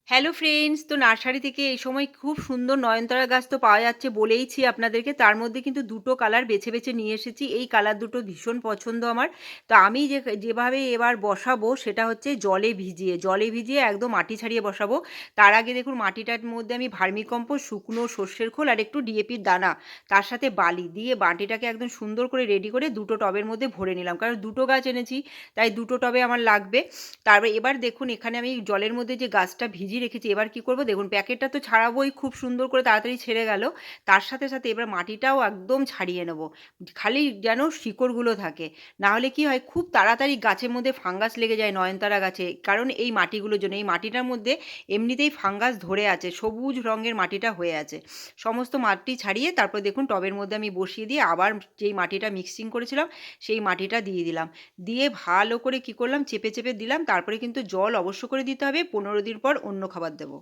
Hello friends, তো nursery থেকে এই সময় খুব সুন্দর নয়নতারা গাছ তো পাওয়া যাচ্ছে বলেইছি আপনাদেরকে। তার মধ্যে কিন্তু দুটো কালার বেছে বেছে নিয়ে এসেছি। এই কালার দুটো ভীষণ পছন্দ আমার। তো আমি যেভাবে এবার বসাবো সেটা হচ্ছে জলে ভিজিয়ে একদম মাটি ছাড়িয়ে বসাবো। তার আগে দেখুন মাটিটার মধ্যে আমি ভার্মিকম্পোস্ট, শুকনো সর্ষের খোল আর একটু ডিএপির দানা, তার সাথে বালি দিয়ে মাটিটাকে একদম সুন্দর করে রেডি করে দুটো টবের মধ্যে ভরে নিলাম, কারণ দুটো গাছ এনেছি, তাই দুটো টবে আমার লাগবে। তারপর এবার দেখুন এখানে আমি জলের মধ্যে যে গাছটা ভিজিয়ে রেখেছি, এবার কি করব দেখুন, প্যাকেটটা তো ছাড়াবোই, খুব সুন্দর করে তাড়াতাড়ি ছেড়ে গেল। তার সাথে সাথে এবার মাটিটাও একদম ছাড়িয়ে নেব, খালি যেন শিকড়গুলো থাকে। না হলে কি হয়, খুব তাড়াতাড়ি গাছের মধ্যে ফাঙ্গাস লেগে যায় নয়নতারা গাছে, কারণ এই মাটিগুলোর জন্য। এই মাটিটার মধ্যে এমনিতেই ফাঙ্গাস ধরে আছে, সবুজ রঙের মাটিটা হয়ে আছে। সমস্ত মাটি ছাড়িয়ে তারপর দেখুন টবের মধ্যে আমি বসিয়ে দিয়ে আবার যেই মাটিটা মিক্সিং করেছিলাম সেই মাটিটা দিয়ে দিলাম। দিয়ে ভালো করে কি করলাম, চেপে চেপে দিলাম। তারপরে কিন্তু জল অবশ্য করে দিতে হবে, 15 দিন পর অন্য খাবার দেবো।